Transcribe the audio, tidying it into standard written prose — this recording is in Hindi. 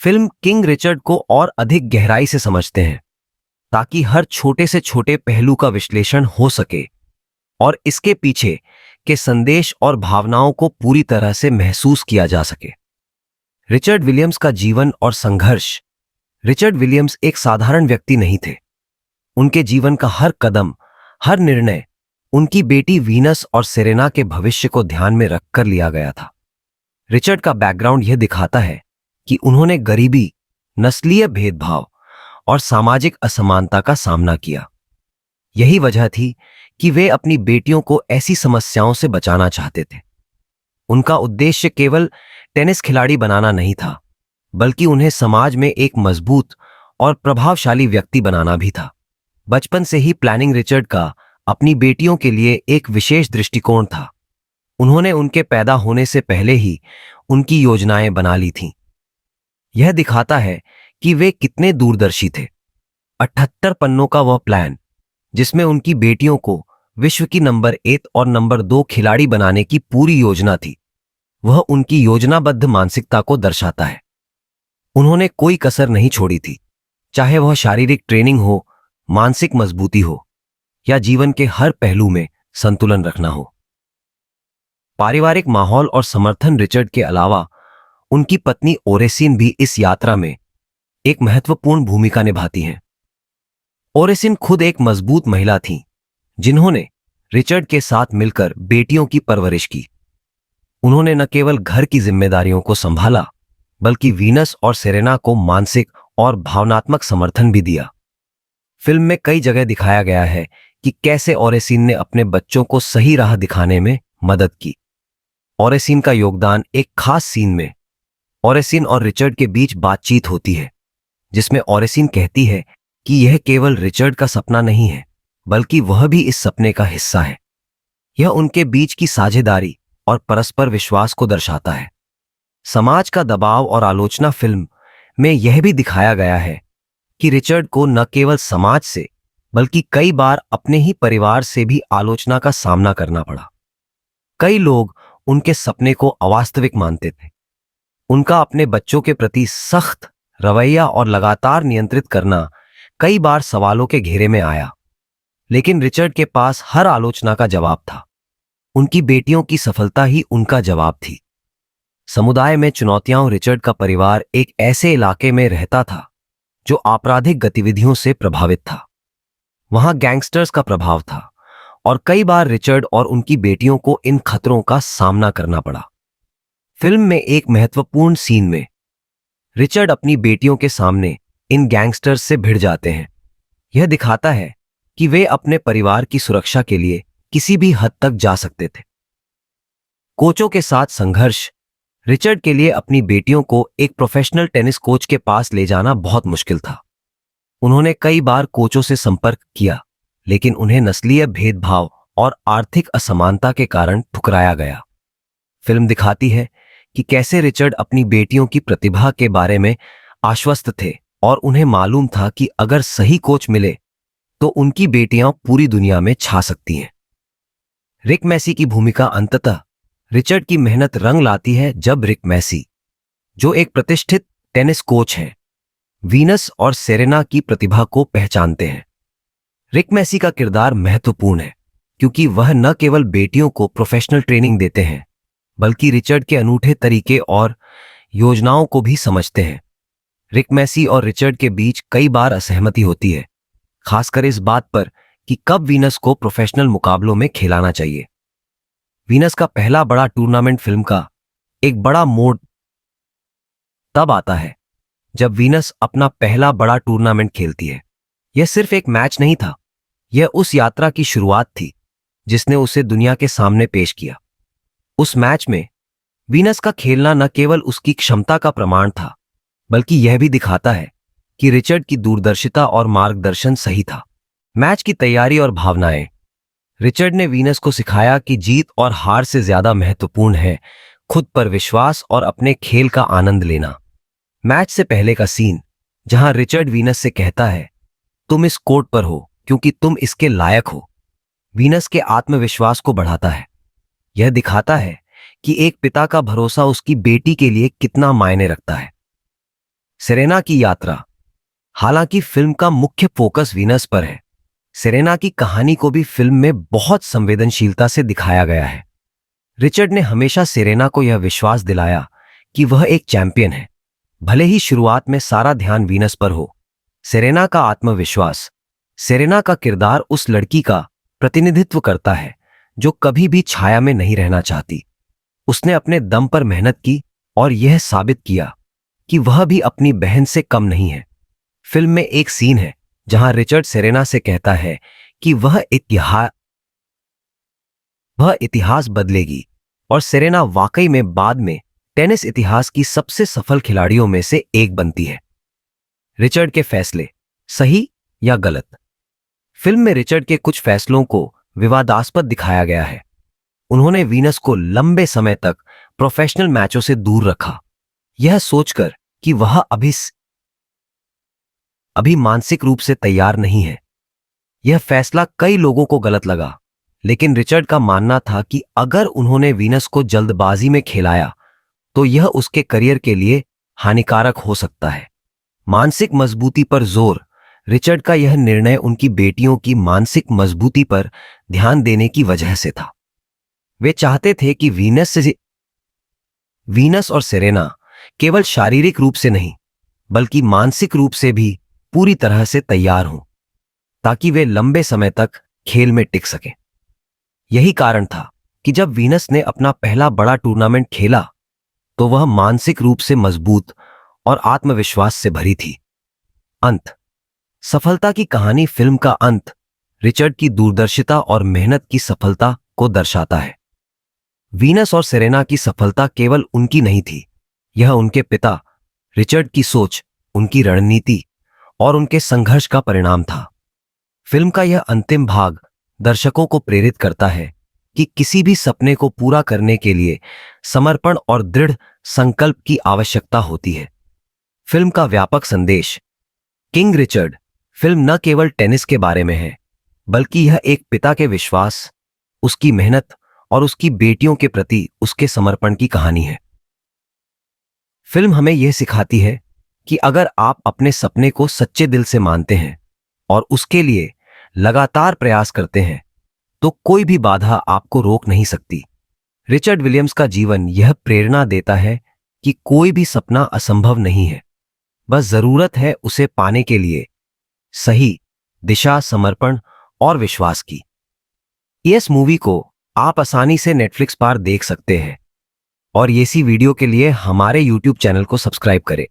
फिल्म किंग रिचर्ड को और अधिक गहराई से समझते हैं ताकि हर छोटे से छोटे पहलू का विश्लेषण हो सके और इसके पीछे के संदेश और भावनाओं को पूरी तरह से महसूस किया जा सके। रिचर्ड विलियम्स का जीवन और संघर्ष। रिचर्ड विलियम्स एक साधारण व्यक्ति नहीं थे। उनके जीवन का हर कदम, हर निर्णय उनकी बेटी वीनस और सेरेना के भविष्य को ध्यान में रखकर लिया गया था। रिचर्ड का बैकग्राउंड यह दिखाता है कि उन्होंने गरीबी, नस्लीय भेदभाव और सामाजिक असमानता का सामना किया। यही वजह थी कि वे अपनी बेटियों को ऐसी समस्याओं से बचाना चाहते थे। उनका उद्देश्य केवल टेनिस खिलाड़ी बनाना नहीं था, बल्कि उन्हें समाज में एक मजबूत और प्रभावशाली व्यक्ति बनाना भी था। बचपन से ही प्लानिंग रिचर्ड का अपनी बेटियों के लिए एक विशेष दृष्टिकोण था। उन्होंने उनके पैदा होने से पहले ही उनकी योजनाएं बना ली थीं। यह दिखाता है कि वे कितने दूरदर्शी थे। 78 पन्नों का वह प्लान, जिसमें उनकी बेटियों को विश्व की नंबर 1 और नंबर 2 खिलाड़ी बनाने की पूरी योजना थी, वह उनकी योजनाबद्ध मानसिकता को दर्शाता है। उन्होंने कोई कसर नहीं छोड़ी थी, चाहे वह शारीरिक ट्रेनिंग हो, मानसिक मजबूती हो या जीवन के हर पहलू में संतुलन रखना हो। पारिवारिक माहौल और समर्थन। रिचर्ड के अलावा उनकी पत्नी ओरेसिन भी इस यात्रा में एक महत्वपूर्ण भूमिका निभाती हैं। ओरेसिन खुद एक मजबूत महिला थीं, जिन्होंने रिचर्ड के साथ मिलकर बेटियों की परवरिश की। उन्होंने न केवल घर की जिम्मेदारियों को संभाला, बल्कि वीनस और सेरेना को मानसिक और भावनात्मक समर्थन भी दिया। फिल्म में कई जगह दिखाया गया है कि कैसे ओरेसिन ने अपने बच्चों को सही राह दिखाने में मदद की। ओरेसिन का योगदान। एक खास सीन में ओरेसिन और रिचर्ड के बीच बातचीत होती है, जिसमें ओरेसिन कहती है कि यह केवल रिचर्ड का सपना नहीं है, बल्कि वह भी इस सपने का हिस्सा है। यह उनके बीच की साझेदारी और परस्पर विश्वास को दर्शाता है। समाज का दबाव और आलोचना। फिल्म में यह भी दिखाया गया है कि रिचर्ड को न केवल समाज से, बल्कि कई बार अपने ही परिवार से भी आलोचना का सामना करना पड़ा। कई लोग उनके सपने को अवास्तविक मानते थे। उनका अपने बच्चों के प्रति सख्त रवैया और लगातार नियंत्रित करना कई बार सवालों के घेरे में आया, लेकिन रिचर्ड के पास हर आलोचना का जवाब था। उनकी बेटियों की सफलता ही उनका जवाब थी। समुदाय में चुनौतियां। रिचर्ड का परिवार एक ऐसे इलाके में रहता था जो आपराधिक गतिविधियों से प्रभावित था। वहां गैंगस्टर्स का प्रभाव था और कई बार रिचर्ड और उनकी बेटियों को इन खतरों का सामना करना पड़ा। फिल्म में एक महत्वपूर्ण सीन में रिचर्ड अपनी बेटियों के सामने इन गैंगस्टर्स से भिड़ जाते हैं। यह दिखाता है कि वे अपने परिवार की सुरक्षा के लिए किसी भी हद तक जा सकते थे। कोचों के साथ संघर्ष। रिचर्ड के लिए अपनी बेटियों को एक प्रोफेशनल टेनिस कोच के पास ले जाना बहुत मुश्किल था। उन्होंने कई बार कोचों से संपर्क किया, लेकिन उन्हें नस्लीय भेदभाव और आर्थिक असमानता के कारण ठुकराया गया। फिल्म दिखाती है कि कैसे रिचर्ड अपनी बेटियों की प्रतिभा के बारे में आश्वस्त थे और उन्हें मालूम था कि अगर सही कोच मिले तो उनकी बेटियां पूरी दुनिया में छा सकती हैं। रिक मैसी की भूमिका। अंततः रिचर्ड की मेहनत रंग लाती है जब रिक मैसी, जो एक प्रतिष्ठित टेनिस कोच हैं, वीनस और सेरेना की प्रतिभा को पहचानते हैं। रिक मैसी का किरदार महत्वपूर्ण है क्योंकि वह न केवल बेटियों को प्रोफेशनल ट्रेनिंग देते हैं, बल्कि रिचर्ड के अनूठे तरीके और योजनाओं को भी समझते हैं। रिक मैसी और रिचर्ड के बीच कई बार असहमति होती है, खासकर इस बात पर कि कब वीनस को प्रोफेशनल मुकाबलों में खिलाना चाहिए। वीनस का पहला बड़ा टूर्नामेंट। फिल्म का एक बड़ा मोड़ तब आता है जब वीनस अपना पहला बड़ा टूर्नामेंट खेलती है। यह सिर्फ एक मैच नहीं था, यह उस यात्रा की शुरुआत थी जिसने उसे दुनिया के सामने पेश किया। उस मैच में वीनस का खेलना न केवल उसकी क्षमता का प्रमाण था, बल्कि यह भी दिखाता है कि रिचर्ड की दूरदर्शिता और मार्गदर्शन सही था। मैच की तैयारी और भावनाएं। रिचर्ड ने वीनस को सिखाया कि जीत और हार से ज्यादा महत्वपूर्ण है खुद पर विश्वास और अपने खेल का आनंद लेना। मैच से पहले का सीन, जहां रिचर्ड वीनस से कहता है, तुम इस कोर्ट पर हो क्योंकि तुम इसके लायक हो, वीनस के आत्मविश्वास को बढ़ाता है। यह दिखाता है कि एक पिता का भरोसा उसकी बेटी के लिए कितना मायने रखता है। सेरेना की यात्रा। हालांकि फिल्म का मुख्य फोकस वीनस पर है, सेरेना की कहानी को भी फिल्म में बहुत संवेदनशीलता से दिखाया गया है। रिचर्ड ने हमेशा सेरेना को यह विश्वास दिलाया कि वह एक चैंपियन है, भले ही शुरुआत में सारा ध्यान वीनस पर हो। सेरेना का आत्मविश्वास। सेरेना का किरदार उस लड़की का प्रतिनिधित्व करता है जो कभी भी छाया में नहीं रहना चाहती। उसने अपने दम पर मेहनत की और यह साबित किया कि वह भी अपनी बहन से कम नहीं है। फिल्म में एक सीन है जहां रिचर्ड सेरेना से कहता है कि वह इतिहास बदलेगी, और सेरेना वाकई में बाद में टेनिस इतिहास की सबसे सफल खिलाड़ियों में से एक बनती है। रिचर्ड के फैसले, सही या गलत। फिल्म में रिचर्ड के कुछ फैसलों को विवादास्पद दिखाया गया है। उन्होंने वीनस को लंबे समय तक प्रोफेशनल मैचों से दूर रखा, यह सोचकर कि वह अभी मानसिक रूप से तैयार नहीं है। यह फैसला कई लोगों को गलत लगा, लेकिन रिचर्ड का मानना था कि अगर उन्होंने वीनस को जल्दबाजी में खिलाया तो यह उसके करियर के लिए हानिकारक हो सकता है। मानसिक मजबूती पर जोर। रिचर्ड का यह निर्णय उनकी बेटियों की मानसिक मजबूती पर ध्यान देने की वजह से था। वे चाहते थे कि वीनस और सेरेना केवल शारीरिक रूप से नहीं बल्कि मानसिक रूप से भी पूरी तरह से तैयार हों, ताकि वे लंबे समय तक खेल में टिक सकें। यही कारण था कि जब वीनस ने अपना पहला बड़ा टूर्नामेंट खेला तो वह मानसिक रूप से मजबूत और आत्मविश्वास से भरी थी। अंत। सफलता की कहानी। फिल्म का अंत रिचर्ड की दूरदर्शिता और मेहनत की सफलता को दर्शाता है। वीनस और सेरेना की सफलता केवल उनकी नहीं थी, यह उनके पिता रिचर्ड की सोच, उनकी रणनीति और उनके संघर्ष का परिणाम था। फिल्म का यह अंतिम भाग दर्शकों को प्रेरित करता है कि किसी भी सपने को पूरा करने के लिए समर्पण और दृढ़ संकल्प की आवश्यकता होती है। फिल्म का व्यापक संदेश। किंग रिचर्ड फिल्म न केवल टेनिस के बारे में है, बल्कि यह एक पिता के विश्वास, उसकी मेहनत और उसकी बेटियों के प्रति उसके समर्पण की कहानी है। फिल्म हमें यह सिखाती है कि अगर आप अपने सपने को सच्चे दिल से मानते हैं और उसके लिए लगातार प्रयास करते हैं तो कोई भी बाधा आपको रोक नहीं सकती। रिचर्ड विलियम्स का जीवन यह प्रेरणा देता है कि कोई भी सपना असंभव नहीं है, बस जरूरत है उसे पाने के लिए सही दिशा, समर्पण और विश्वास की। इस मूवी को आप आसानी से नेटफ्लिक्स पर देख सकते हैं और ऐसी वीडियो के लिए हमारे YouTube चैनल को सब्सक्राइब करें।